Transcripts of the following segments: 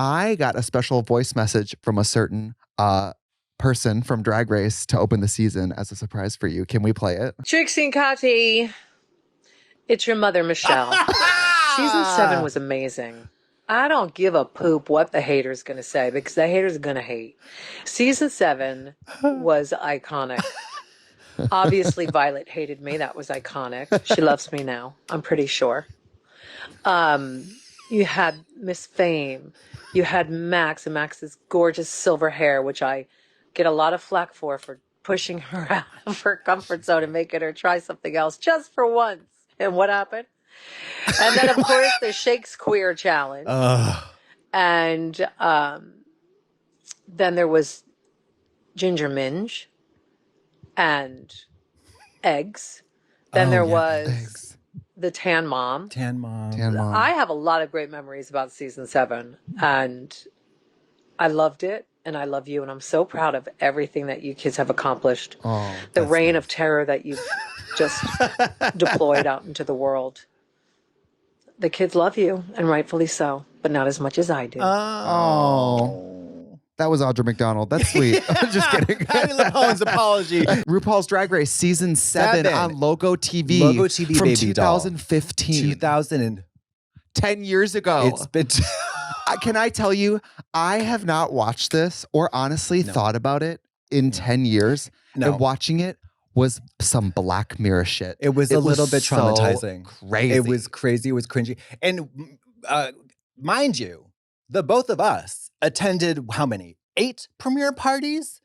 I got a special voice message from a certain person from Drag Race to open the season as a surprise for you. Can we play it? Trixie and Katya, it's your mother, Michelle. Season 7 was amazing. I don't give a poop what the hater's going to say because the hater's going to hate. Season 7 was iconic. Obviously, Violet hated me. That was iconic. She loves me now, I'm pretty sure. You had Miss Fame. You had Max and Max's gorgeous silver hair, which I get a lot of flack for pushing her out of her comfort zone and making her try something else just for once. And what happened? And then, of course, the Shakespeare challenge. And then there was Ginger Minj and eggs. Then there was eggs. the Tan Mom. Tan Mom. I have a lot of great memories about season 7, and I loved it, and I love you, and I'm so proud of everything that you kids have accomplished. The reign of terror that you've just deployed out into the world. The kids love you, and rightfully so, but not as much as I do. That was Audra McDonald. That's sweet. I'm just kidding. Patty LaPone's apology. RuPaul's Drag Race season 7 on Logo TV. Logo TV, from baby doll. 2015. 10 years ago. It's been... Can I tell you, I have not watched this or honestly thought about it in 10 years. No. And watching it was some Black Mirror shit. It was a little bit traumatizing. So crazy. It was crazy. It was cringy. And mind you, the both of us attended how many? 8 premiere parties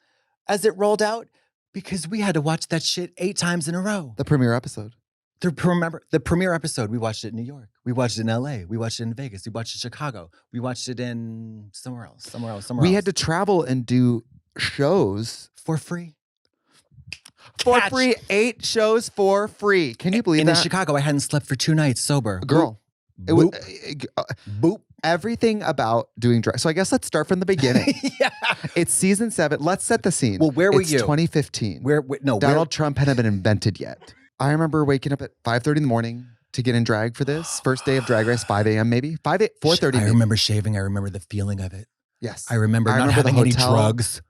as it rolled out because we had to watch that shit 8 times in a row. The premiere episode. The premiere episode, we watched it in New York. We watched it in LA. We watched it in Vegas. We watched it in Chicago. We watched it in somewhere else. We had to travel and do shows for free. For free, 8 shows for free. Can you believe that? And in Chicago, I hadn't slept for 2 nights sober. Girl. Boop. It was Boop. Everything about doing drag. So I guess let's start from the beginning. Yeah. It's season 7. Let's set the scene. Well, where were it's you? 2015. Donald Trump hadn't been invented yet. I remember waking up at 5:30 in the morning to get in drag for this. First day of Drag Race, 5 a.m. maybe. 4:30. I remember shaving. I remember the feeling of it. Yes. I remember not having any drugs.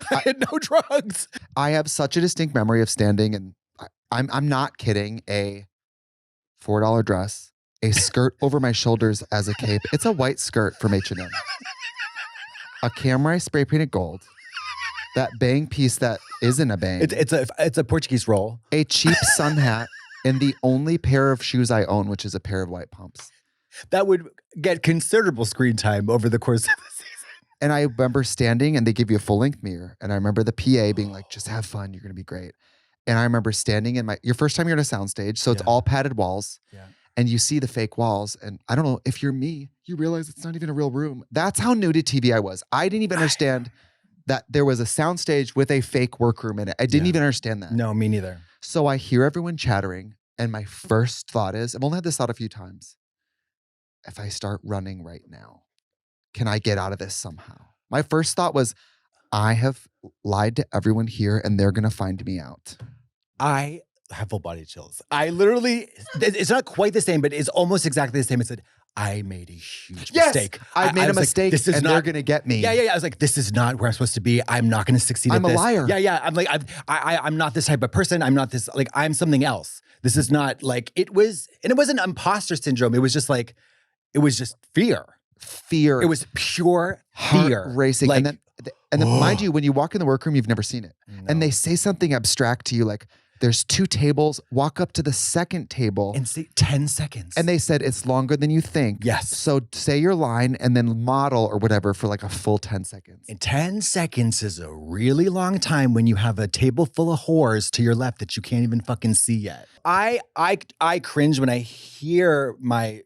I had no drugs. I have such a distinct memory of standing, and I'm not kidding, a $4 dress, a skirt over my shoulders as a cape. It's a white skirt from H&M. A camera I spray painted gold. That bang piece that isn't a bang. It's a Portuguese roll. A cheap sun hat, and the only pair of shoes I own, which is a pair of white pumps. That would get considerable screen time over the course of the season. And I remember standing, and they give you a full-length mirror. And I remember the PA being like, just have fun. You're going to be great. And I remember standing in your first time you're in a soundstage. So it's all padded walls. Yeah. And you see the fake walls. And I don't know, if you're me, you realize it's not even a real room. That's how new to TV I was. I didn't even understand that there was a soundstage with a fake workroom in it. I didn't even understand that. No, me neither. So I hear everyone chattering. And my first thought is, I've only had this thought a few times. If I start running right now, can I get out of this somehow? My first thought was, I have lied to everyone here and they're going to find me out. I have full body chills. I literally, it's not quite the same, but it's almost exactly the same. It said, I made a huge mistake. I made a mistake, like, and they're going to get me. Yeah. I was like, this is not where I'm supposed to be. I'm not going to succeed at this. I'm a liar. Yeah. I'm like, I'm not this type of person. I'm not this, like, I'm something else. This is not like, it wasn't imposter syndrome. It was just like, it was just fear. It was pure fear. Heart racing. Like, and then mind you, when you walk in the workroom, you've never seen it. No. And they say something abstract to you like, there's 2 tables, walk up to the second table. And say 10 seconds. And they said, it's longer than you think. Yes. So say your line and then model or whatever for like a full 10 seconds. And 10 seconds is a really long time when you have a table full of whores to your left that you can't even fucking see yet. I cringe when I hear my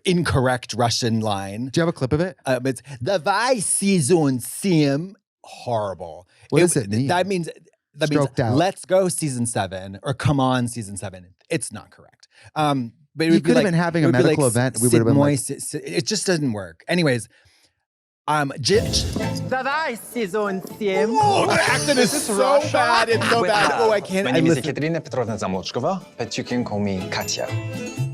incorrect Russian line. Do you have a clip of it? It's Davai season 7. Horrible. What does it mean? That means out. Let's go season 7 or come on season 7. It's not correct. But you could have been having a medical event. We would have been moist. It just doesn't work. Anyways, Давай, сезон 7. Oh, the accent is so bad. It's so bad. Oh, I can't. My name is Ekaterina Petrovna Zamochkova, but you can call me Katya.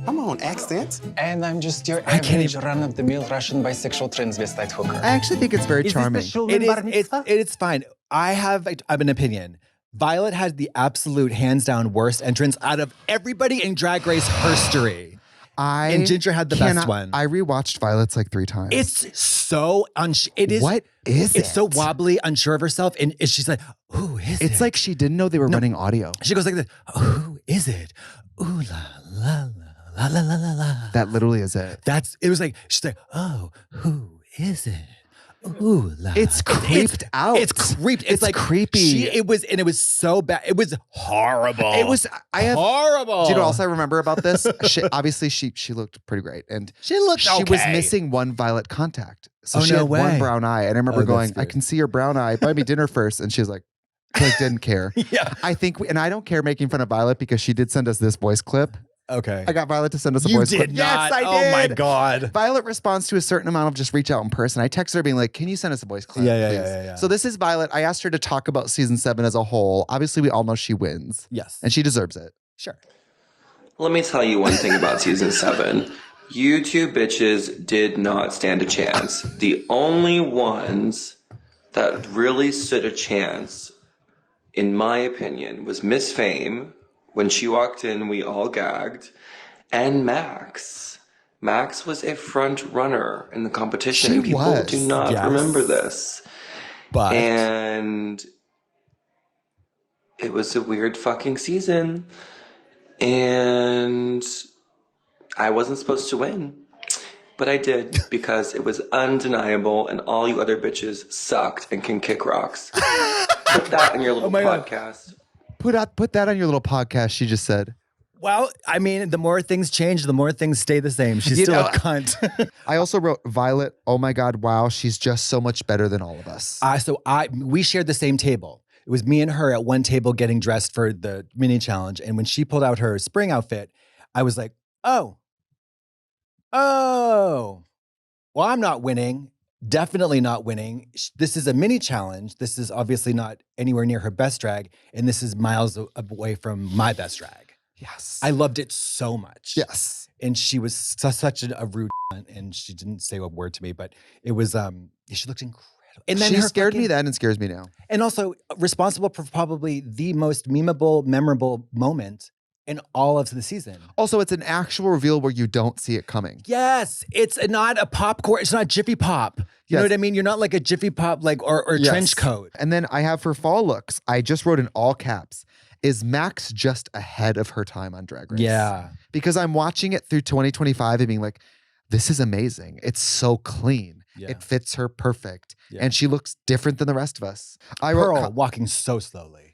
Come on, accent. And I'm just your average run-of-the-mill Russian bisexual transvestite hooker. I actually think it's very charming. It's fine. I have an opinion. Violet had the absolute hands-down worst entrance out of everybody in Drag Race history. And Ginger had the best one. I rewatched Violet's like 3 times. It's so What is it? It's so wobbly, unsure of herself, and she's like, "Who is it?" It's like she didn't know they were running audio. She goes like this, "Who is it? Ooh la la la la la la la." That literally is it. It was like she's like, "Oh, who is it?" Ooh, la. It's creeped out. It's creeped. It's like creepy. It was so bad. It was horrible. It was horrible. Do you know what else I remember about this? Obviously, she looked pretty great, and she okay. was missing one Violet contact, so she had way. one brown eye. And I remember going, "I can see your brown eye. Buy me dinner first." And she was like didn't care. Yeah, I think, and I don't care making fun of Violet because she did send us this voice clip. Okay. I got Violet to send us a voice clip. Not. Yes, I did. Oh my God. Violet responds to a certain amount of just reach out in person. I text her being like, "Can you send us a voice clip?" Yeah. So this is Violet. I asked her to talk about season 7 as a whole. Obviously, we all know she wins. Yes. And she deserves it. Sure. Let me tell you one thing about season 7. You two bitches did not stand a chance. The only ones that really stood a chance, in my opinion, was Miss Fame. When she walked in, we all gagged. And Max. Max was a front runner in the competition. People do not remember this. And it was a weird fucking season. And I wasn't supposed to win. But I did because it was undeniable and all you other bitches sucked and can kick rocks. Put that in your little podcast. Put that on your little podcast, she just said. Well, I mean, the more things change, the more things stay the same. She's still a cunt. I also wrote, Violet, oh my God, wow, she's just so much better than all of us. We shared the same table. It was me and her at one table getting dressed for the mini challenge. And when she pulled out her spring outfit, I was like, oh, well, I'm not winning. Definitely not winning. This is a mini challenge. This is obviously not anywhere near her best drag. And this is miles away from my best drag. Yes. I loved it so much. Yes. And she was such a rude and she didn't say a word to me, but it was, she looked incredible. And then she scared me then and scares me now. And also responsible for probably the most memeable, memorable moment in all of the season. Also, it's an actual reveal where you don't see it coming. Yes. It's not a popcorn. It's not Jiffy Pop. You know what I mean? You're not like a Jiffy Pop or trench coat. And then I have for fall looks, I just wrote in all caps, is Max just ahead of her time on Drag Race? Yeah. Because I'm watching it through 2025 and being like, this is amazing. It's so clean. Yeah. It fits her perfect. Yeah. And she looks different than the rest of us. Pearl walking so slowly.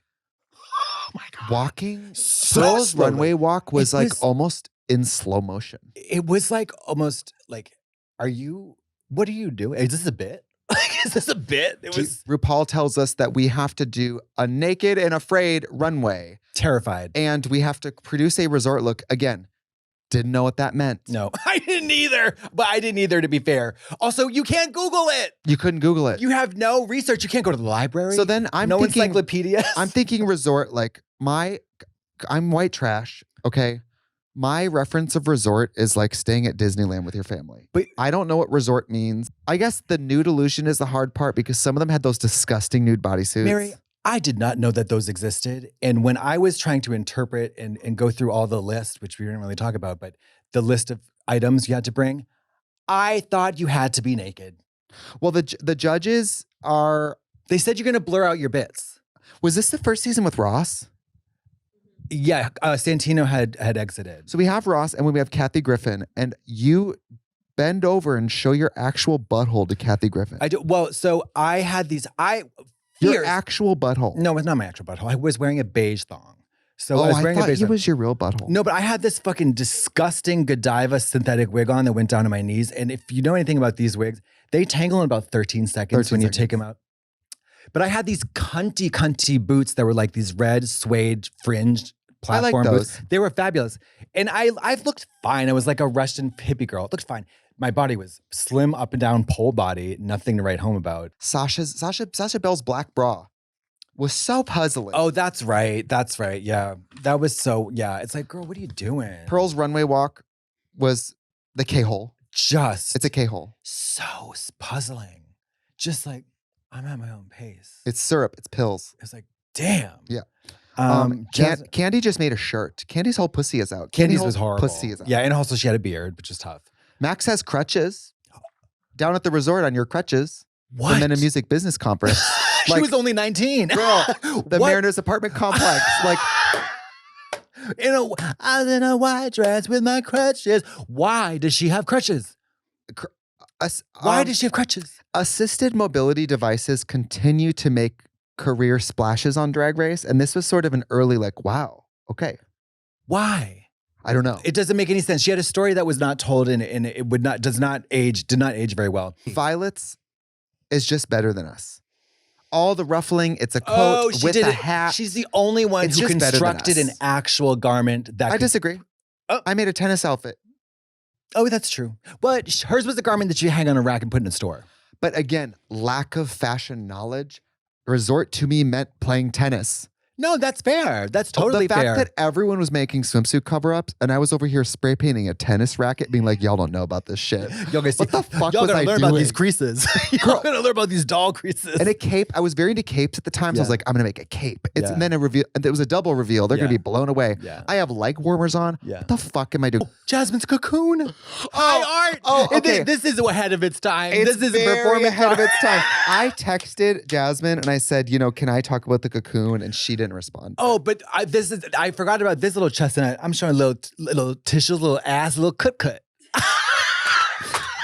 Oh my God. Walking? Pearl's runway walk was almost in slow motion. It was like almost like, what are you doing? Is this a bit? Is this a bit? RuPaul tells us that we have to do a naked and afraid runway. Terrified. And we have to produce a resort look. Again, didn't know what that meant. No, I didn't either. But I didn't either, to be fair. Also, you can't Google it. You couldn't Google it. You have no research. You can't go to the library. So then I'm thinking, encyclopedia. I'm thinking resort, like I'm white trash, okay? My reference of resort is like staying at Disneyland with your family. But I don't know what resort means. I guess the nude illusion is the hard part because some of them had those disgusting nude bodysuits. Mary, I did not know that those existed. And when I was trying to interpret and go through all the list, which we didn't really talk about, but the list of items you had to bring, I thought you had to be naked. Well, the judges are... They said you're going to blur out your bits. Was this the first season with Ross? Yeah, Santino had exited. So we have Ross and we have Kathy Griffin, and you bend over and show your actual butthole to Kathy Griffin. I do. Well, so I had these. Your actual butthole. No, it's not my actual butthole. I was wearing a beige thong. So I was wearing a beige thong. It was your real butthole. No, but I had this fucking disgusting Godiva synthetic wig on that went down to my knees. And if you know anything about these wigs, they tangle in about 13 seconds when you take them out. But I had these cunty boots that were like these red suede fringed platform boots. They were fabulous. And I've looked fine. I was like a Russian hippie girl. It looked fine. My body was slim, up and down, pole body, nothing to write home about. Sasha Bell's black bra was so puzzling. Oh, that's right. That's right. Yeah. That was so, yeah. It's like, girl, what are you doing? Pearl's runway walk was the K-hole. It's a K-hole. So puzzling. Just like, I'm at my own pace. It's syrup. It's pills. It's like, damn. Yeah. Candy just made a shirt. Candy's whole pussy is out. Candy's was horrible. Pussy is out. Yeah, and also she had a beard, which is tough. Max has crutches. Down at the resort on your crutches. What? The Men in Music Business Conference. She was only 19. Girl, the Mariners apartment complex. Like, I was in a white dress with my crutches. Why does she have crutches? Why does she have crutches? Assisted mobility devices continue to make career splashes on Drag Race, and this was sort of an early like, wow, okay. Why? I don't know. It doesn't make any sense. She had a story that was not told, and it did not age very well. Violet's is just better than us. All the ruffling, it's a coat with a hat. She's the only one who constructed an actual garment that I disagree. I made a tennis outfit. Oh, that's true. But hers was a garment that you hang on a rack and put in a store. But again, lack of fashion knowledge. Resort to me meant playing tennis. No, that's fair. That's totally fair. The fact that everyone was making swimsuit cover-ups and I was over here spray painting a tennis racket being like, y'all don't know about this shit. What the fuck was I learn doing? about these creases. Y'all gonna learn about these doll creases. And a cape. I was very into capes at the time, so I was like, I'm gonna make a cape. And then a reveal. And it was a double reveal. They're gonna be blown away. Yeah. I have leg warmers on. What the fuck am I doing? Jasmine's cocoon. High art. Oh, okay. This is ahead of its time. This is very performance ahead of its time. I texted Jasmine and I said, can I talk about the cocoon? And she didn't respond. Oh, but I forgot about this little chestnut. I'm showing little tissues, little ass, little cut.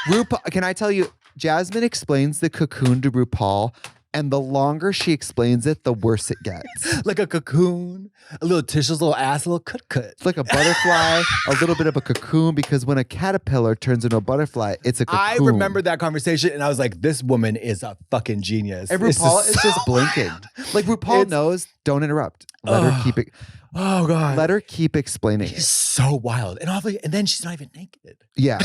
RuPaul, can I tell you, Jasmine explains the cocoon to RuPaul, and the longer she explains it, the worse it gets. Like a cocoon, a little tissues, little ass, a little cut. It's like a butterfly, a little bit of a cocoon, because when a caterpillar turns into a butterfly, it's a cocoon. I remember that conversation, and I was like, this woman is a fucking genius. And RuPaul is just blinking. Like, RuPaul knows, don't interrupt. Let her keep it. Oh, God. Let her keep explaining It's so wild. And then she's not even naked. Yeah.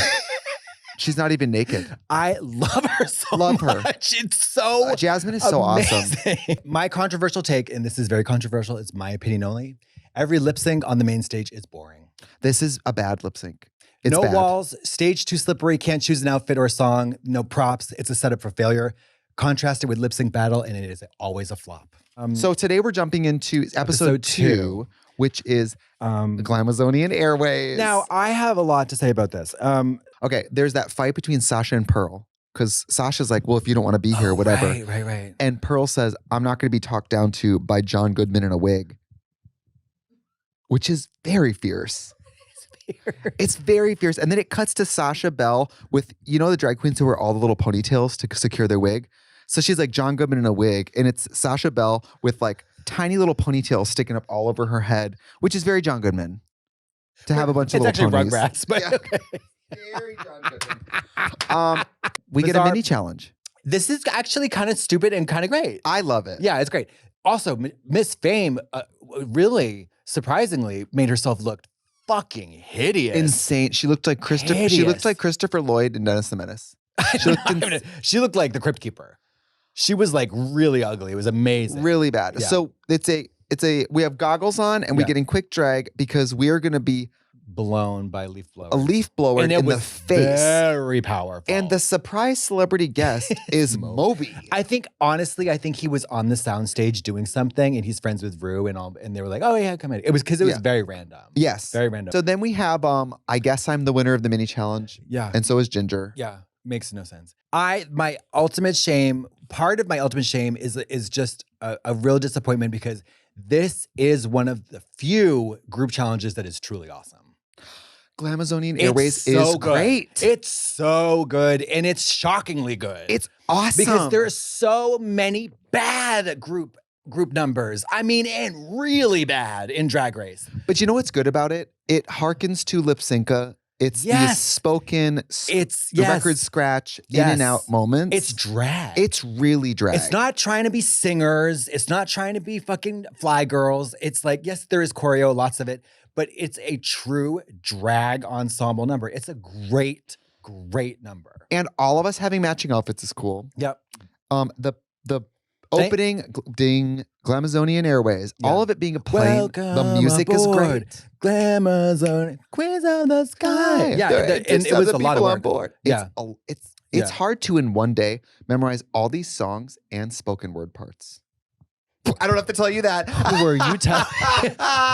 She's not even naked. I love her so much. It's so Jasmine is so amazing. awesome. My controversial take, and this is very controversial, it's my opinion only. Every lip sync on the main stage is boring. This is a bad lip sync. It's no bad. walls, stage too slippery, can't choose an outfit or a song, no props. It's a setup for failure. Contrasted with lip sync battle, and it is always a flop. So today we're jumping into episode 2, which is Glamazonian Airways. Now, I have a lot to say about this. Okay, there's that fight between Sasha and Pearl. Because Sasha's like, well, if you don't want to be here, whatever. Right. And Pearl says, I'm not going to be talked down to by John Goodman in a wig. Which is very fierce. It's very fierce. And then it cuts to Sasha Bell with, the drag queens who wear all the little ponytails to secure their wig. So she's like John Goodman in a wig. And it's Sasha Bell with like tiny little ponytails sticking up all over her head, which is very John Goodman. To have a bunch of little ponies. It's actually Rugrats, but okay. Very John Goodman. We get a mini challenge. This is actually kind of stupid and kind of great. I love it. Yeah, it's great. Also, Miss Fame really, surprisingly, made herself look fucking hideous. Insane. She looked like Christopher. She looked like Christopher Lloyd in Dennis the Menace. She looked like the Crypt Keeper. She was like really ugly. It was amazing. Really bad. Yeah. So we have goggles on and we get in quick drag because we are going to be blown by a leaf blower. A leaf blower in the face. Very powerful. And the surprise celebrity guest is Moby. I think he was on the soundstage doing something and he's friends with Rue and they were like, oh yeah, come in. It was because it was very random. Yes. Very random. So then we have I guess I'm the winner of the mini challenge. Yeah. And so is Ginger. Yeah. Makes no sense. Part of my ultimate shame is just a real disappointment because this is one of the few group challenges that is truly awesome. Glamazonian Airways is great. It's so good and it's shockingly good. It's awesome. Because there are so many bad group numbers. I mean, and really bad in Drag Race. But you know what's good about it? It harkens to lip synca. It's the spoken, record scratch, in and out moments. It's drag. It's really drag. It's not trying to be singers. It's not trying to be fucking fly girls. It's like, yes, there is choreo, lots of it, but it's a true drag ensemble number. It's a great great number. And all of us having matching outfits is cool. Yep. The opening ding Glamazonian Airways, all of it being a plane. Welcome the music is aboard. great. Glamazon, Queens of the Sky. Yeah, and it was a lot of work. Board. Yeah. It's hard to in one day memorize all these songs and spoken word parts. I don't have to tell you that. Who are you telling?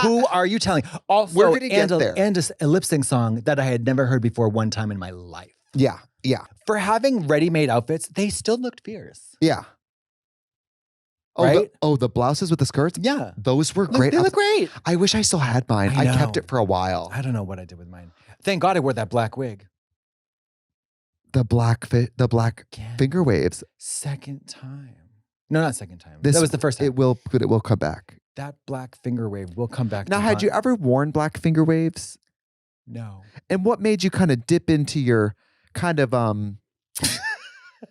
Who are you telling? Also, we're gonna get there. And a lip sync song that I had never heard before one time in my life. Yeah. For having ready-made outfits, they still looked fierce. Yeah. Right? The blouses with the skirts? Yeah. Those were great. They look great. I wish I still had mine. I kept it for a while. I don't know what I did with mine. Thank God I wore that black wig. The black finger waves. Second time. No, not second time. That was the first time. It will come back. That black finger wave will come back. Now, had you ever worn black finger waves? No. And what made you kind of dip into your kind of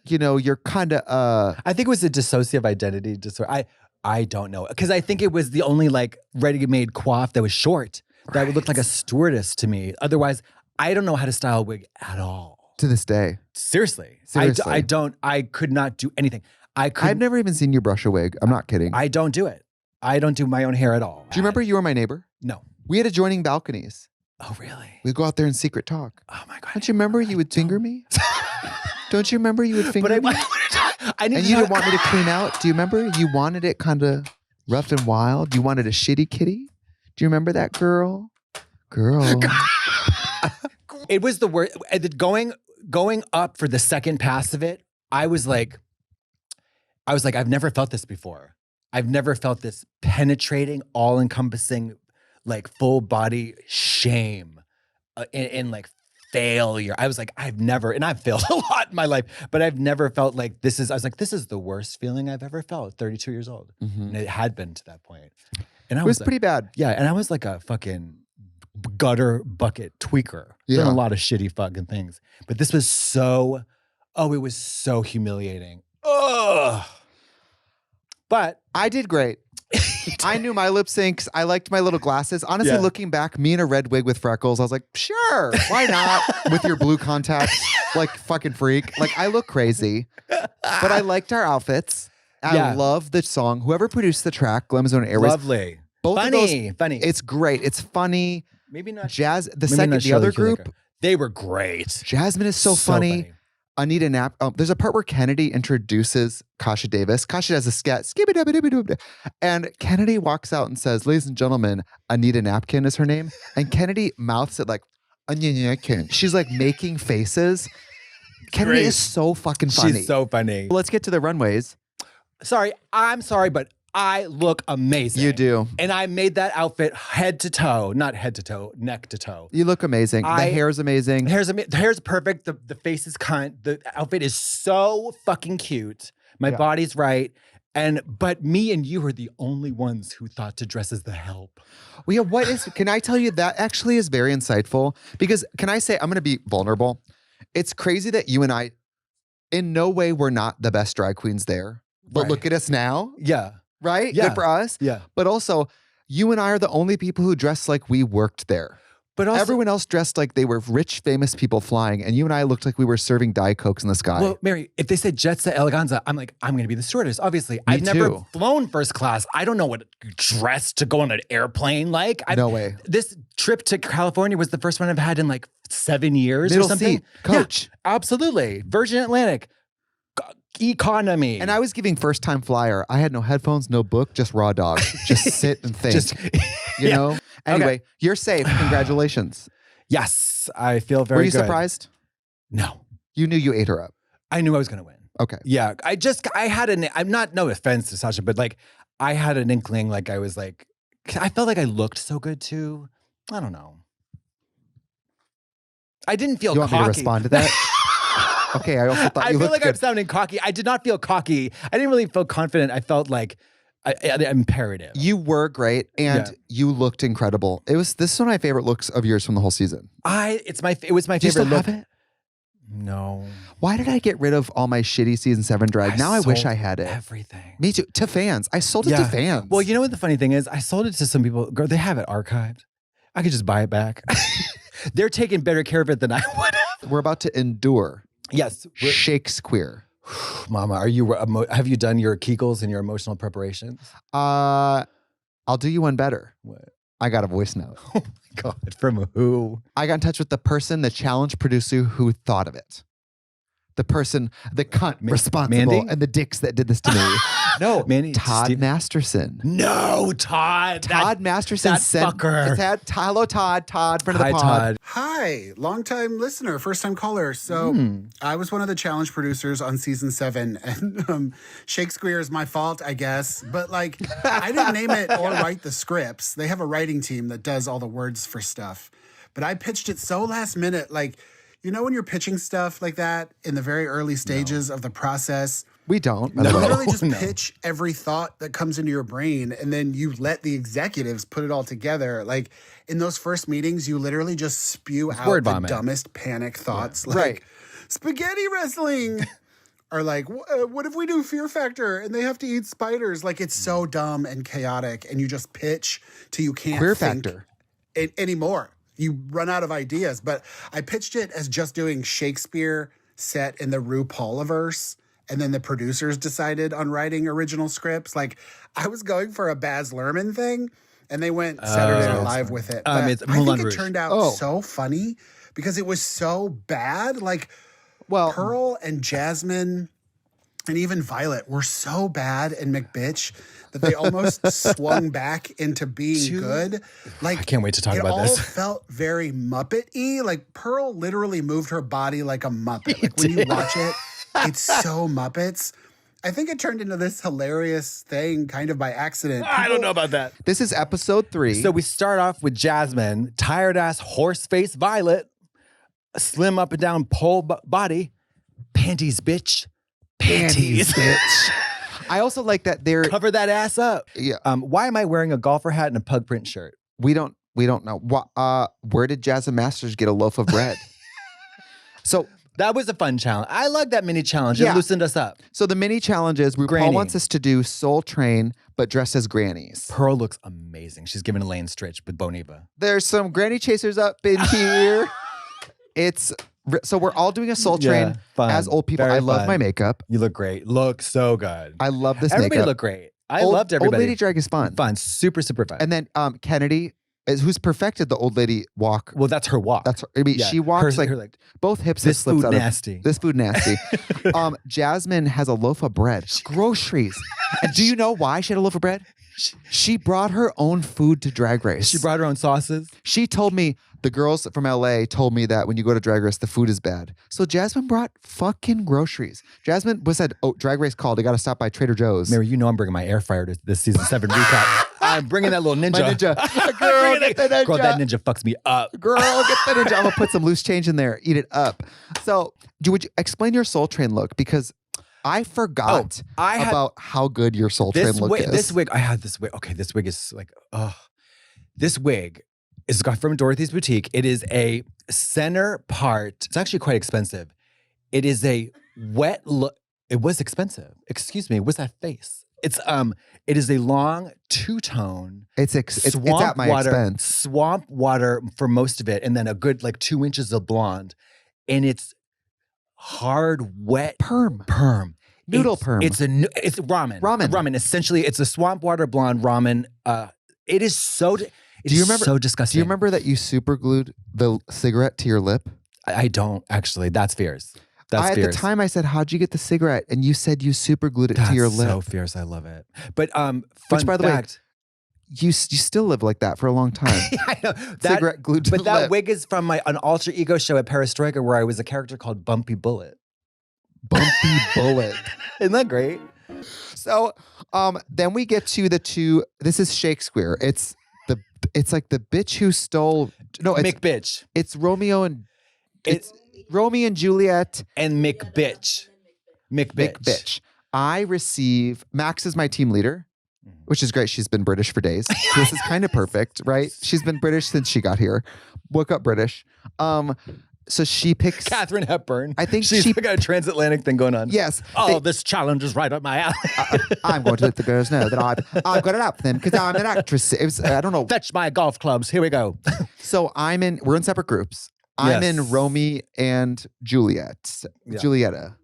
you're kind of I think it was a dissociative identity disorder. I don't know. Because I think it was the only like ready-made coif that was short. That would look like a stewardess to me. Otherwise, I don't know how to style a wig at all. To this day. Seriously. I could not do anything. I've never even seen you brush a wig. I'm not kidding. I don't do it. I don't do my own hair at all. Do you remember you were my neighbor? No. We had adjoining balconies. Oh, really? We'd go out there and secret talk. Oh my God. Don't you remember you would finger me? Don't you remember you would finger me? And you didn't want me to clean out. Do you remember? You wanted it kind of rough and wild. You wanted a shitty kitty. Do you remember that girl? It was the worst. Going up for the second pass of it, I was like, I've never felt this before. I've never felt this penetrating, all-encompassing, like full body shame and like failure. I was like, I've never, and I've failed a lot in my life, but I've never felt like this is the worst feeling I've ever felt, 32 years old. Mm-hmm. And it had been to that point. And it was pretty bad. Yeah, and I was like a fucking gutter bucket tweaker. Done a lot of shitty fucking things. But this was it was so humiliating. Ugh. But I did great. I knew my lip syncs. I liked my little glasses. Honestly, looking back, me in a red wig with freckles, I was like, sure, why not? With your blue contacts, like fucking freak. Like, I look crazy. But I liked our outfits. I love the song. Whoever produced the track, Glamazon Airways. Lovely. Both funny. It's great. It's funny. Maybe not. Jazz, the other group. They were great. Jasmine is so funny. Anita Knapp. There's a part where Kennedy introduces Kasha Davis. Kasha does a scat, and Kennedy walks out and says, "Ladies and gentlemen, Anita Napkin is her name." And Kennedy mouths it like, "Napkin." She's like making faces. Kennedy is so fucking funny. She's so funny. Let's get to the runways. I'm sorry, but I look amazing. You do. And I made that outfit head to toe, not head to toe, neck to toe. You look amazing. The hair's amazing. The hair's perfect. The face is cunt. The outfit is so fucking cute. My body's right. But me and you are the only ones who thought to dress as the help. Well, yeah, can I tell you that actually is very insightful? Because can I say, I'm going to be vulnerable. It's crazy that you and I, in no way, we're not the best drag queens there. But look at us now. Yeah. Right? Yeah. Good for us. Yeah. But also, you and I are the only people who dress like we worked there. But also, everyone else dressed like they were rich, famous people flying, and you and I looked like we were serving Diet Cokes in the sky. Well, Mary, if they said Jetsa Eleganza, I'm like, I'm going to be the stewardess. Obviously, I've never flown first class. I don't know what dress to go on an airplane like. No way. This trip to California was the first one I've had in like 7 years Middle or something. Seat, coach. Yeah, absolutely. Virgin Atlantic. Economy. And I was giving first time flyer. I had no headphones, no book, just raw dog. Just sit and think. You know? Anyway, you're safe. Congratulations. Yes. I feel very good. Were you surprised? No. You knew you ate her up. I knew I was going to win. Okay. Yeah. No offense to Sasha, but like I had an inkling, like I was like, I felt like I looked so good too. I don't know. I didn't feel cocky. You want me to respond to that? Okay, I also thought you looked feel like good. I'm sounding cocky. I did not feel cocky. I didn't really feel confident. I felt like imperative. You were great, and you looked incredible. This is one of my favorite looks of yours from the whole season. It was my Do you favorite still look. have it? No. Why did I get rid of all my shitty season 7 drag? Now I wish I had it. Everything. Me too. To fans. I sold it to fans. Well, you know what the funny thing is? I sold it to some people. Girl, they have it archived. I could just buy it back. They're taking better care of it than I would have. We're about to endure. Yes. Shakespeare. Mama, have you done your Kegels and your emotional preparations? I'll do you one better. What? I got a voice note. Oh my God. From who? I got in touch with the challenge producer who thought of it. The person, the cunt responsible, Mandy? and the dicks that did this to me. No, Mandy, Todd Masterson. No, Todd. Todd Masterson that sent. fucker. Hello, Todd. Todd, friend of Hi, the pod. Todd. Hi, longtime listener, first time caller. So I was one of the challenge producers on season 7, and Shakespeare is my fault, I guess. But like, I didn't name it or write the scripts. They have a writing team that does all the words for stuff. But I pitched it so last minute, like. You know when you're pitching stuff like that in the very early stages of the process? We don't. You literally just pitch every thought that comes into your brain, and then you let the executives put it all together. Like, in those first meetings, you literally just spew out the dumbest panic thoughts. Like, spaghetti wrestling! Or like, what if we do Fear Factor and they have to eat spiders? Like, it's so dumb and chaotic, and you just pitch till you can't Queer think Factor. Anymore. You run out of ideas, but I pitched it as just doing Shakespeare set in the RuPauliverse, and then the producers decided on writing original scripts. Like, I was going for a Baz Luhrmann thing, and they went Saturday Night Live with it. But it's I think Moulin it Rouge. turned out so funny because it was so bad. Like, Pearl and Jasmine and even Violet were so bad and McBitch that they almost swung back into being good. Like, I can't wait to talk about this. It all felt very Muppet-y. Like, Pearl literally moved her body like a Muppet. Like, when you watch it, it's so Muppets. I think it turned into this hilarious thing kind of by accident. I don't know about that. This is episode 3. So we start off with Jasmine, tired-ass horse-face Violet, a slim up and down pole body, panties, bitch. Panties, bitch. I also like that they're cover that ass up. Yeah. Why am I wearing a golfer hat and a pug print shirt? We don't know. Where did Jasmine Masters get a loaf of bread? So that was a fun challenge. I like that mini challenge. It loosened us up. So the mini challenge is RuPaul wants us to do Soul Train, but dressed as grannies. Pearl looks amazing. She's giving Elaine Stritch with Boniva. There's some granny chasers up in here. So we're all doing a Soul Train as old people. I love my makeup. You look great. Look so good. I love this everybody makeup. Looked great. I loved everybody. Old lady drag is fun. Fun. Super, super fun. And then Kennedy, who's perfected the old lady walk. Well, that's her walk. That's her. I mean, she walks her, like both hips. This slips food out nasty. This food nasty. Jasmine has a loaf of bread. Groceries. And do you know why she had a loaf of bread? She brought her own food to Drag Race. She brought her own sauces. She told me, the girls from LA told me that when you go to Drag Race, the food is bad. So Jasmine brought fucking groceries. Jasmine said, oh, Drag Race called. I got to stop by Trader Joe's. Mary, you know I'm bringing my air fryer to this season 7 recap. I'm bringing that little ninja. My ninja. Girl, get the ninja. Girl, that ninja fucks me up. Girl, get the ninja. I'm going to put some loose change in there. Eat it up. So would you explain your Soul Train look? Because I forgot about how good your Soul Train look is. This wig, I had this wig. Okay, this wig is like, this wig is got from Dorothy's Boutique. It is a center part. It's actually quite expensive. It is a wet look. It was expensive. Excuse me. What's that face? It is a long two-tone. It's at my expense. Swamp water for most of it, and then a good like 2 inches of blonde, and it's hard, wet perm. Noodle perm. It's ramen. Essentially, it's a swamp water blonde ramen. It is so. Do you remember? So disgusting. Do you remember that you super glued the cigarette to your lip? I don't actually. That's fierce. At the time, I said, "How'd you get the cigarette?" And you said you super glued it to your lip. So fierce. I love it. But which, by the way, you still live like that for a long time. I know. Cigarette glued to the lip. But that wig is from an alter ego show at Perestroika where I was a character called Bumpy Bullet. Bumpy Bullet. Isn't that great? So then we get to the two. This is Shakespeare. It's like the bitch who stole. No, it's McBitch. It's Romeo and Romeo and Juliet and McBitch. McBitch. I receive Max is my team leader, which is great. She's been British for days. So this is kind of perfect, right? She's been British since she got here. Woke up British. So she picks Katharine Hepburn. I think she's got a transatlantic thing going on. Yes. This challenge is right up my alley. I'm going to let the girls know that I've got it up for them because I'm an actress. I don't know. Fetch my golf clubs. Here we go. So we're in separate groups. I'm in Romeo and Juliet. Julietta.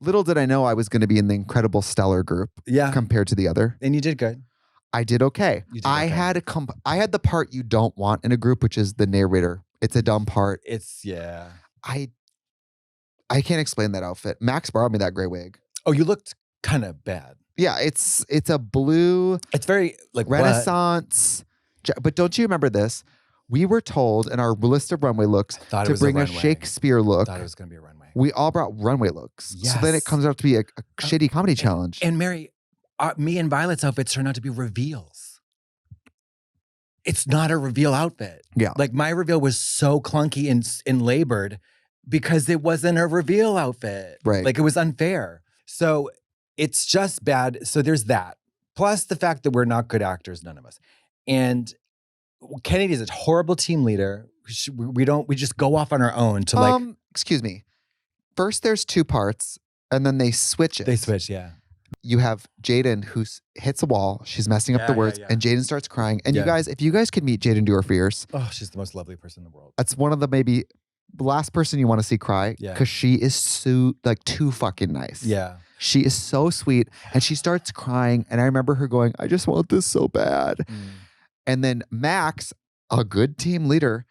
Little did I know I was going to be in the incredible stellar group compared to the other. And you did good. I did okay. I had the part you don't want in a group, which is the narrator. It's a dumb part. I can't explain that outfit. Max borrowed me that gray wig. Oh, you looked kind of bad. Yeah, it's a blue. It's very like Renaissance. But don't you remember this? We were told in our list of runway looks to bring a Shakespeare look. I thought it was going to be a runway. We all brought runway looks. Yes. So then it comes out to be a shitty comedy challenge. And Mary, me and Violet's outfits turned out to be reveals. It's not a reveal outfit. Yeah. Like my reveal was so clunky and labored because it wasn't a reveal outfit. Right. Like it was unfair. So it's just bad. So there's that. Plus the fact that we're not good actors, none of us. And Kennedy is a horrible team leader. We just go off on our own to excuse me. First there's 2 parts and then they switch it. They switch, yeah. You have Jaden who hits a wall. She's messing up the words and Jaden starts crying. And you guys, if you guys could meet Jaden Dewar-Fierce. Oh, she's the most lovely person in the world. That's one of the maybe last person you want to see cry because she is so like too fucking nice. Yeah. She is so sweet and she starts crying and I remember her going, I just want this so bad. And then Max, a good team leader,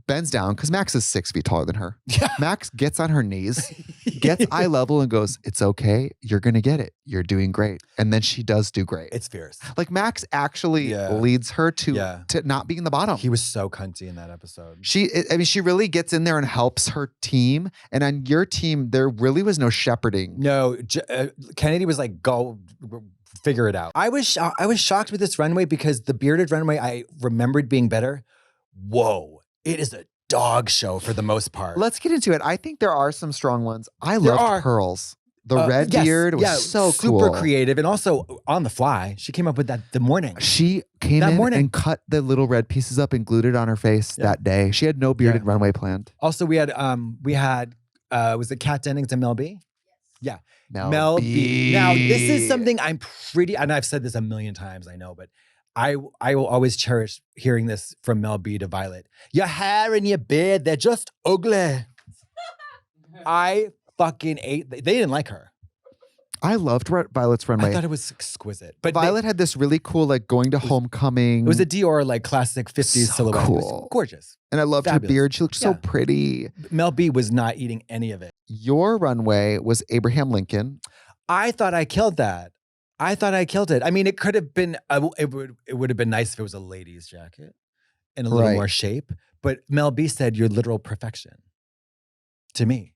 bends down because Max is 6 feet taller than her. Yeah. Max gets on her knees, gets eye level and goes, it's okay. You're going to get it. You're doing great. And then she does do great. It's fierce. Like Max actually leads her to not being in the bottom. He was so cunty in that episode. She really gets in there and helps her team. And on your team, there really was no shepherding. No, Kennedy was like, go figure it out. I was shocked with this runway because the bearded runway I remembered being better. Whoa. It is a dog show for the most part. Let's get into it. I think there are some strong ones. I loved Pearls. The red beard was so cool. Super creative and also on the fly. She came up with that the morning. She came in and cut the little red pieces up and glued it on her face that day. She had no bearded runway planned. Also, we had was it Kat Dennings and Mel B? Yeah. Mel B. Now, this is something I'm and I've said this a million times, I know, but I will always cherish hearing this from Mel B to Violet. Your hair and your beard, they're just ugly. I fucking ate. They didn't like her. I loved Violet's runway. I thought it was exquisite. But Violet had this really cool, like going to homecoming. It was a Dior like classic 50s silhouette. Cool. It was gorgeous. And I loved her beard. She looked so pretty. Mel B was not eating any of it. Your runway was Abraham Lincoln. I thought I killed that. I thought I killed it. I mean, it could have been, it would have been nice if it was a lady's jacket and a little more shape. But Mel B said, you're literal perfection to me.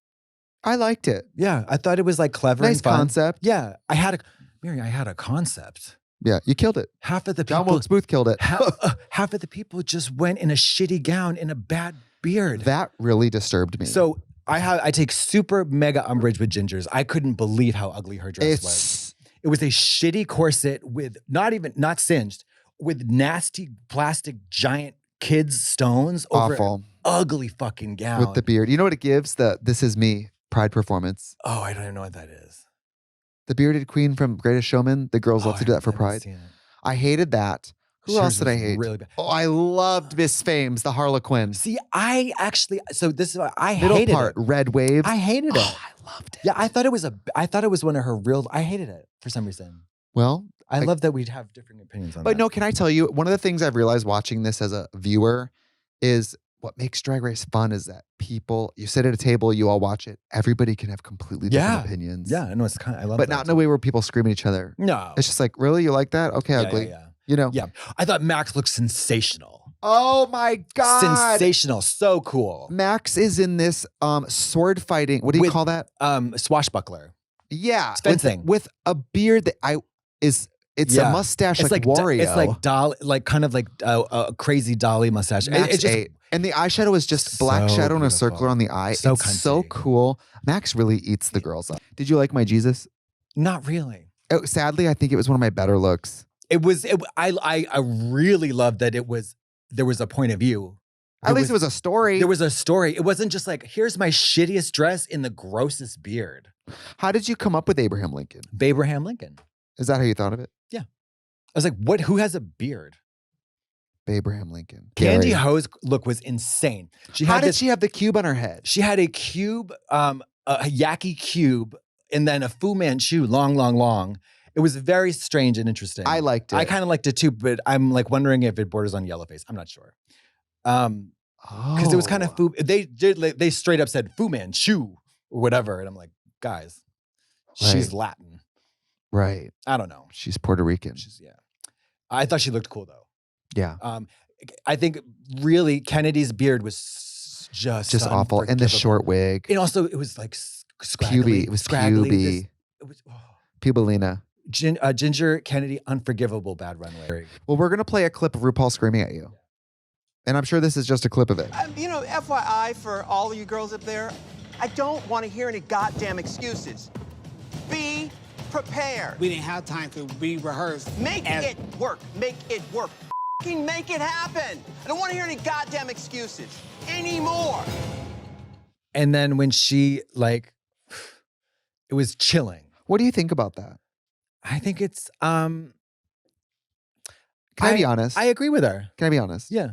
I liked it. Yeah. I thought it was like clever nice and fun. Concept. Yeah. I had a concept. Yeah. You killed it. Half of the people. John Wilkes Booth killed it. Half of the people just went in a shitty gown and a bad beard. That really disturbed me. So I take super mega umbrage with Ginger's. I couldn't believe how ugly her dress was. It was a shitty corset with not singed, with nasty plastic giant kids stones over an ugly fucking gown. With the beard. You know what it gives? The This Is Me Pride performance. Oh, I don't even know what that is. The bearded queen from Greatest Showman. The girls love to do that for Pride. I hated that. Who else did I hate? Really bad. Oh, I loved Miss Fames, the Harlequin. See, I Middle hated part, it. Red Waves. I hated it. Oh, I loved it. Yeah, I thought it was one of her real. I hated it for some reason. Well, I love that we'd have different opinions on that. But no, can I tell you, one of the things I've realized watching this as a viewer is what makes Drag Race fun is that people, you sit at a table, you all watch it, everybody can have completely different opinions. Yeah, I know, I love but that. not in a way where people scream at each other. No. It's just like, really? You like that? Okay, ugly. Yeah. You know? Yeah. I thought Max looked sensational. Oh my God. Sensational. So cool. Max is in this sword fighting. What do you call that? Swashbuckler. Yeah. Fencing. With a beard that it's a mustache like Wario. It's like Dolly, like kind of like a crazy Dolly mustache. Max and the eyeshadow is just black shadow and a circle on the eye. So it's so cool. Max really eats the girls up. Did you like my Jesus? Not really. Sadly, I think it was one of my better looks. I really loved that there was a point of view. At least it was a story. There was a story. It wasn't just like, here's my shittiest dress in the grossest beard. How did you come up with Abraham Lincoln? Abraham Lincoln. Is that how you thought of it? Yeah. I was like, who has a beard? Abraham Lincoln. Candy Gary. Ho's look was insane. How did she have the cube on her head? She had a cube, a yaki cube, and then a Fu Manchu, long. It was very strange and interesting. I liked it. I kind of liked it too, but I'm like wondering if it borders on yellowface. I'm not sure. Because it was kind of they straight up said Fu Manchu or whatever, and I'm like, guys, she's Latin, right? I don't know. She's Puerto Rican. I thought she looked cool though. Yeah. I think really Kennedy's beard was just awful, and the short wig, and also it was like scraggly. Puby. It was scraggly. puby. It was Pubelina. Ginger Kennedy, unforgivable bad runway. Well, we're gonna play a clip of RuPaul screaming at you. And I'm sure this is just a clip of it. You know, FYI for all of you girls up there, I don't want to hear any goddamn excuses. Be prepared. We didn't have time to re-rehearse. Make it work. Make it work. F***ing make it happen. I don't want to hear any goddamn excuses anymore. And then when she it was chilling. What do you think about that? I think it's Can I be honest? I agree with her. Can I be honest? Yeah.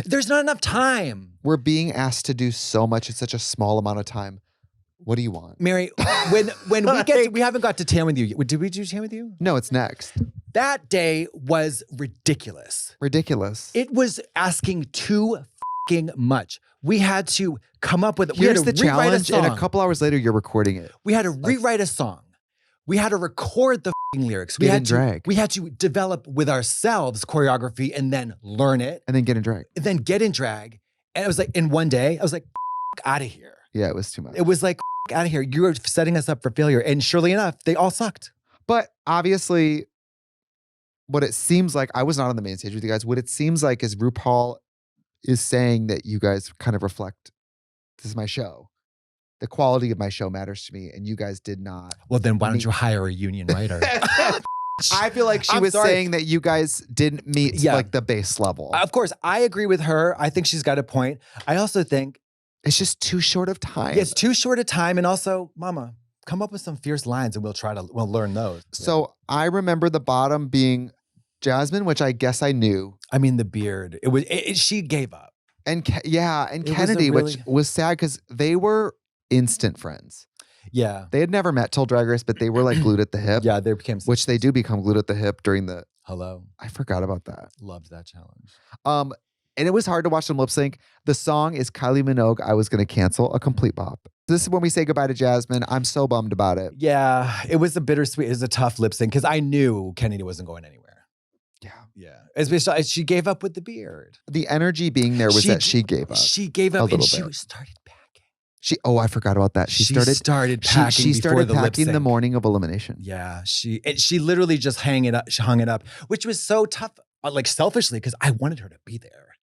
There's not enough time. We're being asked to do so much in such a small amount of time. What do you want? Mary, when we haven't got to Tan with you yet. Did we do Tan with you? No, it's next. That day was ridiculous. Ridiculous. It was asking too fucking much. We had to come up with it. Here's we had to the rewrite challenge, a song. and a couple hours later, you're recording it. We had to rewrite a song. We had to record the lyrics. Get in drag. We had to develop with ourselves choreography and then learn it. And then get in drag. And then get in drag. And it was like, in one day, I was like, out of here. Yeah, it was too much. It was like, out of here. You were setting us up for failure. And surely enough, they all sucked. But obviously, what it seems like, I was not on the main stage with you guys. What it seems like is RuPaul is saying that you guys kind of reflect, this is my show. The quality of my show matters to me, and you guys did not. Well, then why don't you hire a union writer? I feel like she was saying that you guys didn't meet like the base level. Of course, I agree with her. I think she's got a point. I also think it's just too short of time. Yeah, it's too short of time. And also, mama, come up with some fierce lines and we'll learn those. So I remember the bottom being Jasmine, which I guess I knew. I mean, the beard. She gave up. And Kennedy, which was sad because they were instant friends. Yeah. They had never met till Drag Race, but they were like glued at the hip. Yeah, they became which they do become glued at the hip during the Hello. I forgot about that. Loved that challenge. And it was hard to watch them lip sync. The song is Kylie Minogue, I Was Gonna Cancel, a complete bop. This is when we say goodbye to Jasmine. I'm so bummed about it. Yeah, it was a bittersweet, it was a tough lip sync because I knew Kennedy wasn't going anywhere. Yeah. Especially she gave up with the beard. The energy being there was that she gave up. She gave up and she started packing. I forgot about that. She started packing. She started before the packing lip the sync. morning of elimination. Yeah, she literally just hung it up, which was so tough, like selfishly, because I wanted her to be there.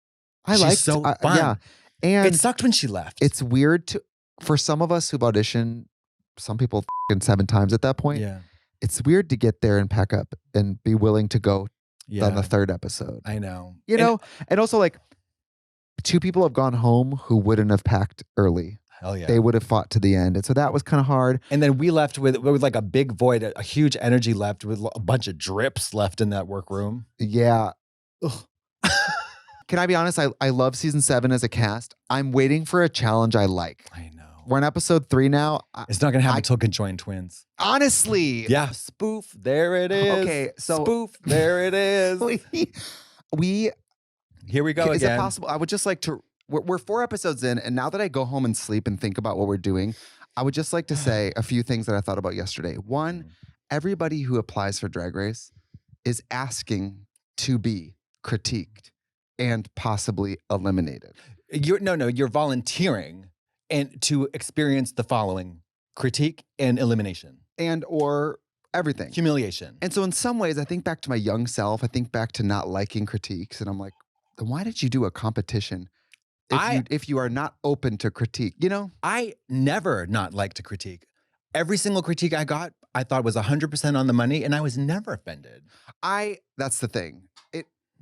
She's so fun. Yeah, and it sucked when she left. It's weird for some of us who've auditioned, some people 7 times at that point. Yeah, it's weird to get there and pack up and be willing to go on the 3rd episode. I know. And also like 2 people have gone home who wouldn't have packed early. Hell yeah. They would have fought to the end. And so that was kind of hard. And then we left with like a big void, a huge energy left with a bunch of drips left in that workroom. Yeah. Can I be honest? I love season 7 as a cast. I'm waiting for a challenge I like. I know. We're on episode 3 now. It's not going to happen until Conjoined Twins. Honestly. Yeah. Spoof. There it is. Okay. So spoof. There it is. Here we go again. Is it possible? I would just like to, we're 4 episodes in, and now that I go home and sleep and think about what we're doing, I would just like to say a few things that I thought about yesterday. One, everybody who applies for Drag Race is asking to be critiqued and possibly eliminated. You're volunteering and to experience the following: critique and elimination. And or everything. Humiliation. And so in some ways, I think back to my young self. I think back to not liking critiques. And I'm like, then why did you do a competition if you are not open to critique? I never not liked a critique. Every single critique I got, I thought was 100% on the money, and I was never offended. That's the thing.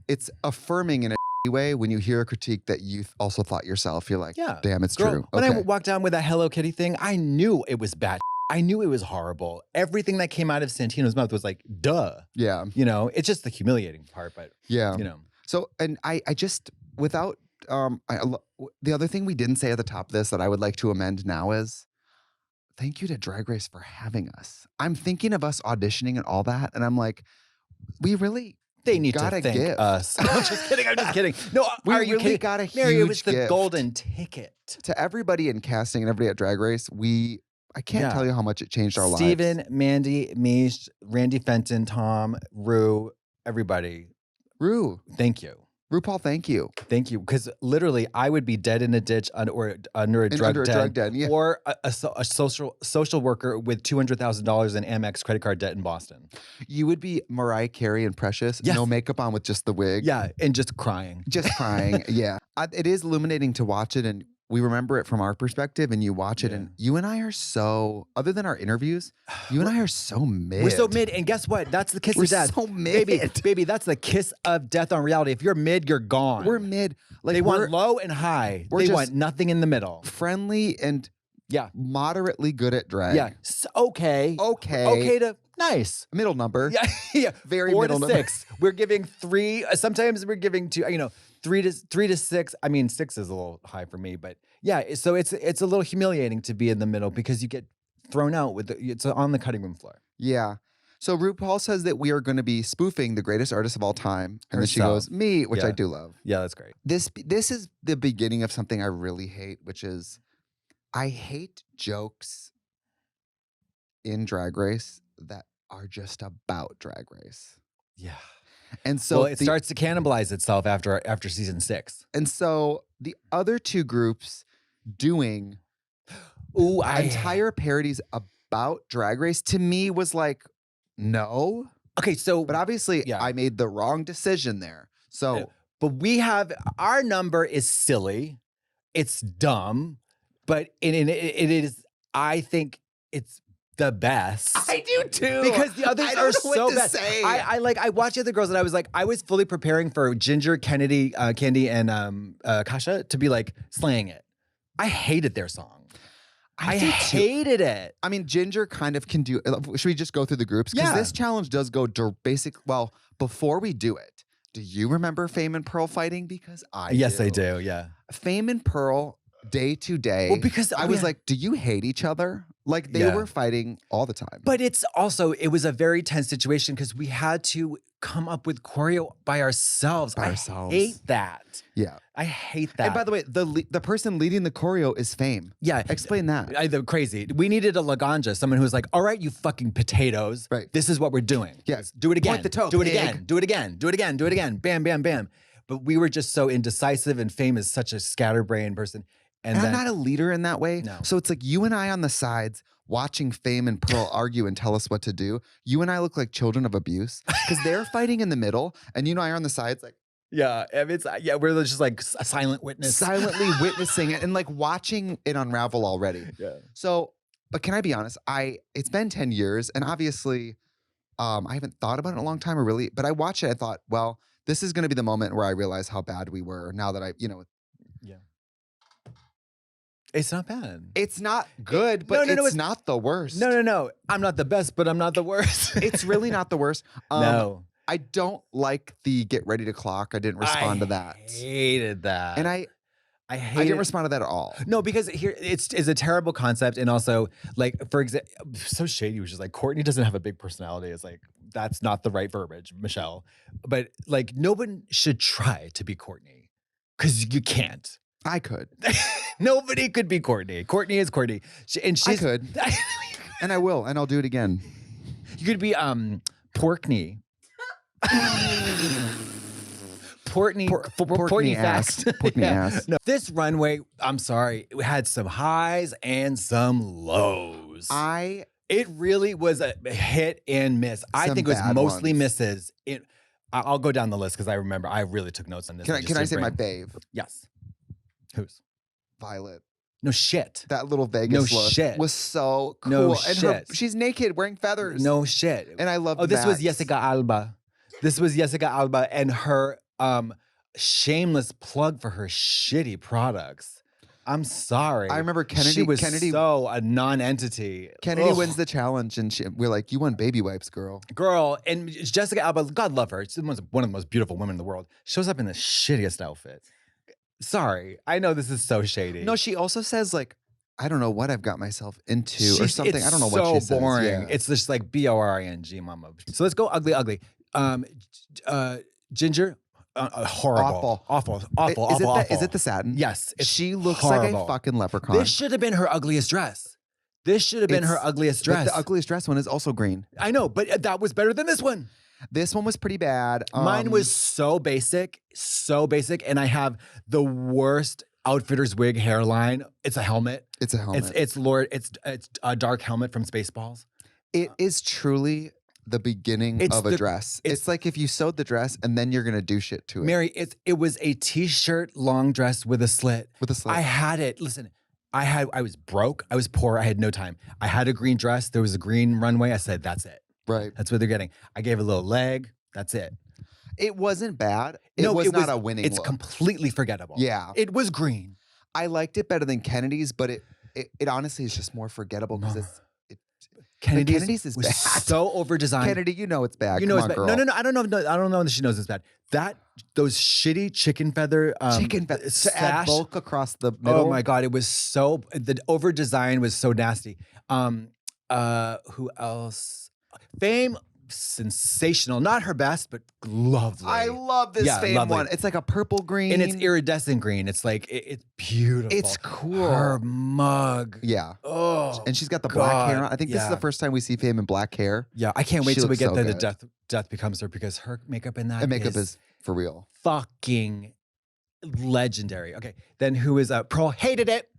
It's affirming in a way when you hear a critique that you also thought yourself. You're like, yeah, damn, it's true. When I walked down with that Hello Kitty thing, I knew it was bad. I knew it was horrible. Everything that came out of Santino's mouth was like, duh. Yeah. It's just the humiliating part, but yeah. So, and I just without the other thing we didn't say at the top of this that I would like to amend now is thank you to Drag Race for having us. I'm thinking of us auditioning and all that, and I'm like, we really They need gotta to thank give. us. I'm just kidding. I'm just kidding. No, We are you really kidding? got a Mary, it was huge the gift. golden ticket. To everybody in casting and everybody at Drag Race, I can't tell you how much it changed our lives. Steven, Mandy, Minj, Randy Fenton, Tom, Rue, everybody. Rue, Thank you. RuPaul, thank you. Thank you. Because literally, I would be dead in a ditch or under a drug den. Yeah. Or a social worker with $200,000 in Amex credit card debt in Boston. You would be Mariah Carey and Precious, Yes. no makeup on with just the wig. Yeah, and just crying. Just crying. Yeah. It is illuminating to watch it, and we remember it from our perspective, and you watch it, and you and I are so, other than our interviews, you and I are so mid. We're so mid, and guess what? That's the kiss of death. So mid. Baby, that's the kiss of death on reality. If you're mid, you're gone. We're mid. Like they want low and high. They want nothing in the middle. Friendly and moderately good at drag. Yeah. Okay to nice. Middle number. Yeah. Very 4 middle to number. 6. We're giving 3. Sometimes we're giving 2. 3 to 6. I mean, 6 is a little high for me, but yeah. So it's a little humiliating to be in the middle because you get thrown out it's on the cutting room floor. Yeah. So RuPaul says that we are going to be spoofing the greatest artist of all time, and then she Herself. goes, "Me," which I do love. Yeah, that's great. This is the beginning of something I really hate, which is I hate jokes in Drag Race that are just about Drag Race. Yeah. And so it starts to cannibalize itself after season 6. And so the other two groups doing entire parodies about Drag Race to me was like, no. Okay, so but obviously I made the wrong decision there. So but we have our number is silly. It's dumb, but it is, I think it's the best. I do too. Because the others are so bad. Say. I watched the other girls and I was like, I was fully preparing for Ginger, Candy, and Kasha to be like slaying it. I hated their song. I hated it. I mean, Ginger kind of can do. Should we just go through the groups? Because this challenge does go Well, before we do it, do you remember Fame and Pearl fighting? Because I do. Yeah. Fame and Pearl, day to day. Well, because I was like, do you hate each other? Like they were fighting all the time. But it was a very tense situation because we had to come up with choreo by ourselves. I hate that. Yeah. I hate that. And by the way, the person leading the choreo is Fame. Yeah. Explain that. Crazy. We needed a Laganja, someone who was like, all right, you fucking potatoes. Right. This is what we're doing. Yes. Do it again. Point the toe, do it pig. again. Do it again. Do it again. Do it again. Bam, bam, bam. But we were just so indecisive, and Fame is such a scatterbrained person. And I'm not a leader in that way. No. So it's like you and I on the sides watching Fame and Pearl argue and tell us what to do. You and I look like children of abuse because they're fighting in the middle and you and I are on the sides like. Yeah, we're just like a silent witness. Silently witnessing it and like watching it unravel already. Yeah. So, but can I be honest? It's been 10 years and obviously I haven't thought about it in a long time but I watched it. I thought, well, this is going to be the moment where I realize how bad we were now that Yeah. It's not bad. It's not good, but it's not the worst. No. I'm not the best, but I'm not the worst. It's really not the worst. No. I don't like the get ready to clock. I didn't respond to that. I hated that. And I didn't respond to that at all. No, because here it's a terrible concept. And also, like, for example, so shady, which is like, Courtney doesn't have a big personality. It's like, that's not the right verbiage, Michelle. But like, no one should try to be Courtney because you can't. I could. Nobody could be Courtney. Courtney is Courtney. I could. And I will. And I'll do it again. You could be Porkney. Portney ass. Portney ass. No, this runway, I'm sorry, it had some highs and some lows. It really was a hit and miss. I think it was mostly misses. I'll go down the list because I remember I really took notes on this. Can I say my fave? Yes. Whose? Violet. No shit. That little Vegas look was so cool. No and shit. She's naked wearing feathers. No shit. And I love this was Jessica Alba. This was Jessica Alba and her shameless plug for her shitty products. I'm sorry. I remember She was so a non-entity. Kennedy wins the challenge, and we're like, "You won baby wipes, girl." Girl, and Jessica Alba, God love her. She's one of the most beautiful women in the world. Shows up in the shittiest outfit. Sorry, I know this is so shady. No, she also says like, "I don't know what I've got myself into," or something. I don't know so what she says. boring. Yeah. It's just like boring, mama. So let's go ugly. Ginger, horrible, awful. Is it the satin? Yes, she looks horrible. like a fucking leprechaun. This should have been her ugliest dress. This should have been her ugliest dress. But the ugliest dress one is also green. I know, but that was better than this one. This one was pretty bad. Mine was so basic, and I have the worst outfitter's wig hairline. It's a helmet. It's a helmet. It's a dark helmet from Spaceballs. It is truly the beginning of a dress. It's like if you sewed the dress and then you're gonna do shit to it. Mary, it was a t-shirt long dress with a slit. I had it. Listen, I was broke. I was poor. I had no time. I had a green dress. There was a green runway. I said, that's it. Right. That's what they're getting. I gave a little leg. That's it. It wasn't bad. It was not a winning It's look. completely forgettable. Yeah. It was green. I liked it better than Kennedy's, but it honestly is just more forgettable because Kennedy's is bad. So over designed. Kennedy, you know it's bad. You know Come it's on, bad. girl. No. I don't know that she knows it's bad. Those shitty chicken feather to add bulk across the middle. Oh my God, it was so the over design was so nasty. Who else? Fame, sensational. Not her best, but lovely. I love this Fame lovely. one. It's like a purple green. And it's iridescent green. It's like it's beautiful. It's cool. Her mug. Yeah. Oh. And she's got the black hair on. I think this is Yeah. the first time we see Fame in black hair. Yeah, I can't wait She till we looks get so to the good. death becomes her, because her makeup in that And makeup is for real. fucking legendary. Okay, then who is Pearl? Hated it.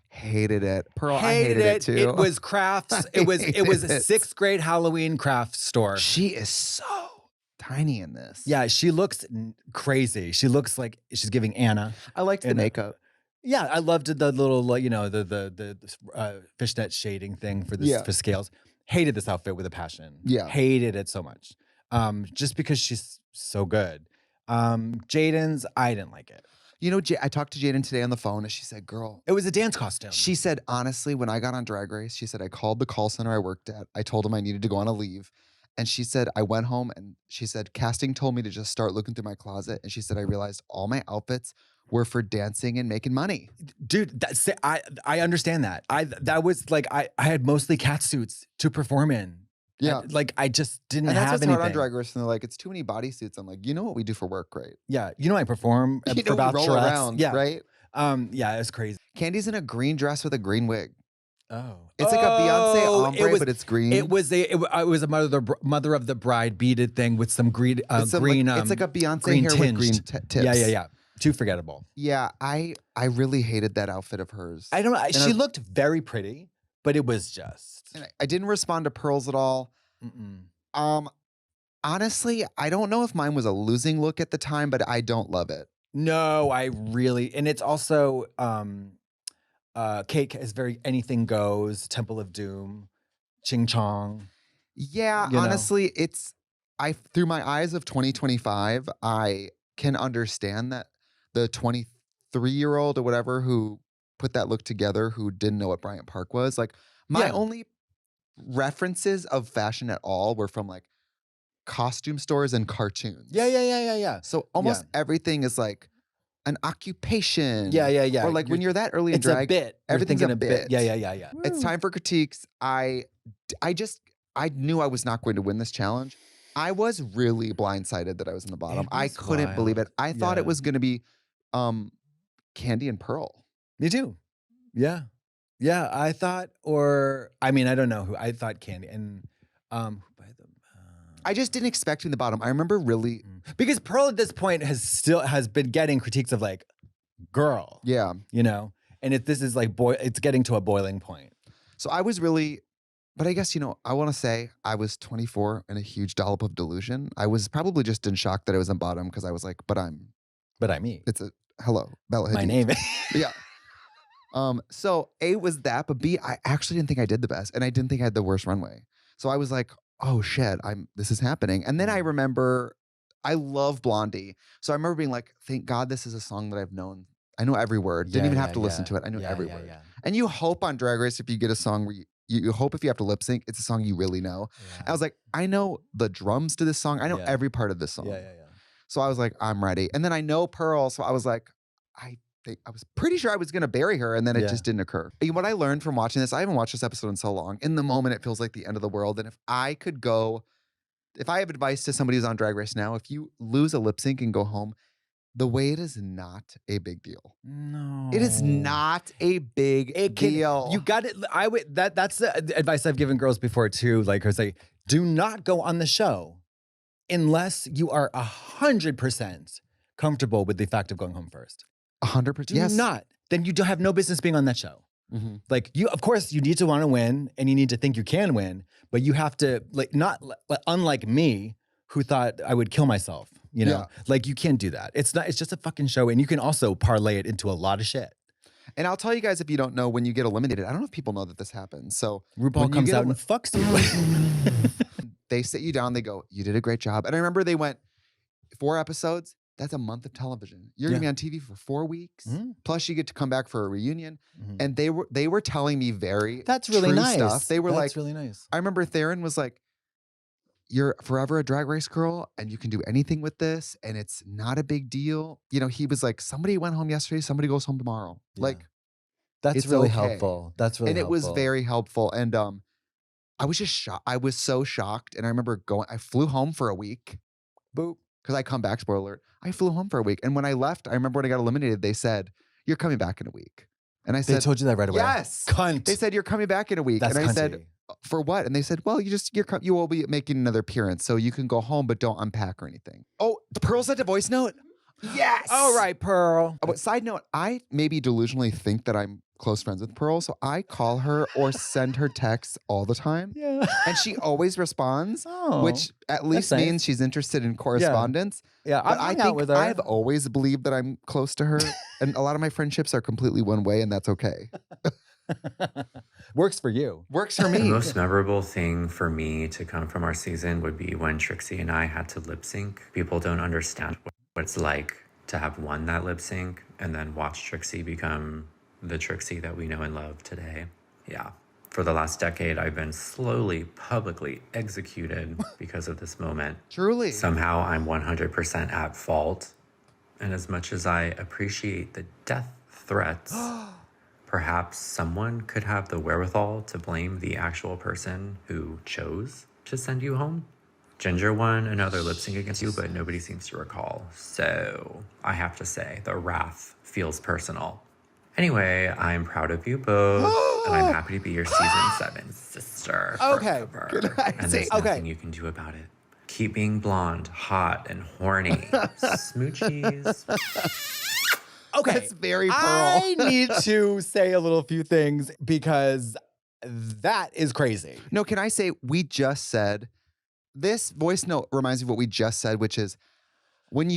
Hated it. Pearl, I hated it too. It was crafts. It was a hated it. 6th grade Halloween craft store. She is so tiny in this. Yeah, she looks crazy. She looks like she's giving Anna. I liked the makeup. Yeah, I loved the little, the fishnet shading thing for scales. Hated this outfit with a passion. Yeah. Hated it so much. Just because she's so good. Jaden's, I didn't like it. You know, I talked to Jaden today on the phone and she said, girl. It was a dance costume. She said, honestly, when I got on Drag Race, she said, I called the call center I worked at. I told them I needed to go on a leave. And she said, I went home and she said, casting told me to just start looking through my closet. And she said, I realized all my outfits were for dancing and making money. Dude, I understand that. I had mostly cat suits to perform in. Yeah. I just didn't and have that's what's anything. hard on Drag Race. And they're like, it's too many bodysuits. I'm like, you know what we do for work, right? Yeah. You know I perform You for know, we roll bachelorettes. around, Yeah. right? Yeah, it's crazy. Candy's in a green dress with a green wig. Oh. It's like a Beyonce ombre, but it's green. It was a mother of the bride beaded thing with some green it's like a Beyonce hair with green tips. Yeah. Too forgettable. Yeah, I really hated that outfit of hers. I don't know. She looked very pretty, but it was just. And I didn't respond to Pearl's at all. Honestly, I don't know if mine was a losing look at the time, but I don't love it. No, and it's also Cake is very anything goes, Temple of Doom, Ching Chong. Yeah, honestly, through my eyes of 2025, I can understand that the 23-year-old or whatever who put that look together who didn't know what Bryant Park was. Like my only references of fashion at all were from like costume stores and cartoons. Yeah. So almost everything is like an occupation. Yeah. Or like when you're that early in drag, a bit. Everything's a bit. Yeah. It's time for critiques. I knew I was not going to win this challenge. I was really blindsided that I was in the bottom. I couldn't believe it. I thought it was going to be Candy and Pearl. Me too. Yeah. I thought, I don't know who. I thought Candy and I just didn't expect him in the bottom. I remember really because Pearl at this point has been getting critiques of like, girl. Yeah. And this is like it's getting to a boiling point. So I was really, but I guess, I want to say I was 24 and a huge dollop of delusion. I was probably just in shock that I was in bottom because I was like, but I'm me. It's hello, Bella Hadid. My name. Yeah. So A was that, but B, I actually didn't think I did the best and I didn't think I had the worst runway. So I was like, oh shit, this is happening. And then I remember, I love Blondie. So I remember being like, thank God this is a song that I've known I know every word. Didn't even have to listen to it. I knew every word. And you hope on Drag Race if you get a song where you hope if you have to lip sync, it's a song you really know. I was like, I know the drums to this song. I know every part of this song. So I was like, I'm ready. And then I know Pearl, so I was like, I was pretty sure I was gonna bury her, and then it just didn't occur. And what I learned from watching this, I haven't watched this episode in so long. In the moment, it feels like the end of the world. And if I have advice to somebody who's on Drag Race now, if you lose a lip sync and go home, the wait is not a big deal. No. It is not a big deal. You got it. That's the advice I've given girls before too. Like, I was like, do not go on the show unless you are 100% comfortable with the fact of going home first. 100%. Do not. Then you don't have no business being on that show. Like, you, of course, you need to want to win and you need to think you can win, but you have to, like, not unlike me, who thought I would kill myself. You know, like, you can't do that. It's just a fucking show, and you can also parlay it into a lot of shit. And I'll tell you guys, if you don't know, when you get eliminated, I don't know if people know that this happens. So RuPaul comes out and fucks you. They sit you down, they go, you did a great job. And I remember they went 4 episodes. That's a month of television. You're gonna be on TV for 4 weeks. Plus you get to come back for a reunion. And they were telling me that's really true nice stuff. They were that's like, really nice. I remember Theron was like, you're forever a Drag Race girl and you can do anything with this and it's not a big deal. You know, he was like, somebody went home yesterday, somebody goes home tomorrow. Like, that's really helpful. That's really helpful. And it was very helpful. And I was just shocked. I was so shocked. And I remember I flew home for a week. Boop. Because I come back, spoiler alert. I flew home for a week. And when I left, I remember when I got eliminated, they said, you're coming back in a week. And I said, they told you that right away? Yes. Cunt. They said, you're coming back in a week. That's and I cunty. said, for what? And they said, well, you will be making another appearance. So you can go home, but don't unpack or anything. Oh, the Pearl sent a voice note? Yes. All right, Pearl. But side note, I maybe delusionally think that I'm close friends with Pearl. So I call her or send her texts all the time. Yeah. And she always responds, which at least nice. means she's interested in correspondence. Yeah, But I think with her. I've always believed that I'm close to her. And a lot of my friendships are completely one way, and that's okay. Works for you. Works for me. The most memorable thing for me to come from our season would be when Trixie and I had to lip sync. People don't understand what it's like to have won that lip sync and then watch Trixie become the Trixie that we know and love today. Yeah. For the last decade, I've been slowly, publicly executed because of this moment. Truly. Somehow I'm 100% at fault. And as much as I appreciate the death threats, perhaps someone could have the wherewithal to blame the actual person who chose to send you home. Ginger won another lip sync against you, but nobody seems to recall. So I have to say, the wrath feels personal. Anyway, I'm proud of you both, and I'm happy to be your season 7 sister. Okay. And there's nothing you can do about it. Keep being blonde, hot, and horny. Smoochies. Okay. That's very Pearl. I need to say a little few things because that is crazy. No, can I say, we just said, this voice note reminds me of what we just said, which is when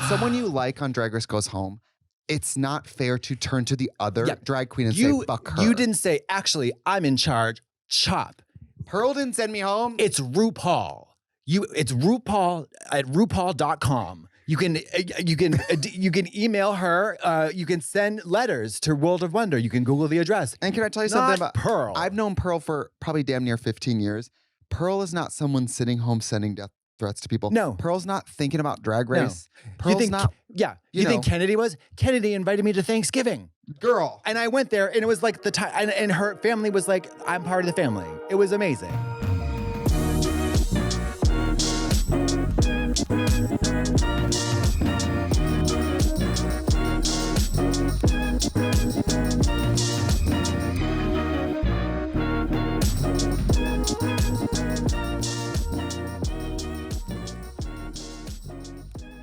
someone you like on Drag Race goes home, it's not fair to turn to the other drag queen and say, fuck her. You didn't say, actually, I'm in charge. Chop. Pearl didn't send me home. It's RuPaul. It's RuPaul at RuPaul.com. You can email her. You can send letters to World of Wonder. You can Google the address. And can I tell you something about Pearl? I've known Pearl for probably damn near 15 years. Pearl is not someone sitting home sending death threats to people. No. Pearl's not thinking about Drag Race. No. Pearl's not. Yeah. You think Kennedy was? Kennedy invited me to Thanksgiving. Girl. And I went there and it was like the time, and her family was like, I'm part of the family. It was amazing.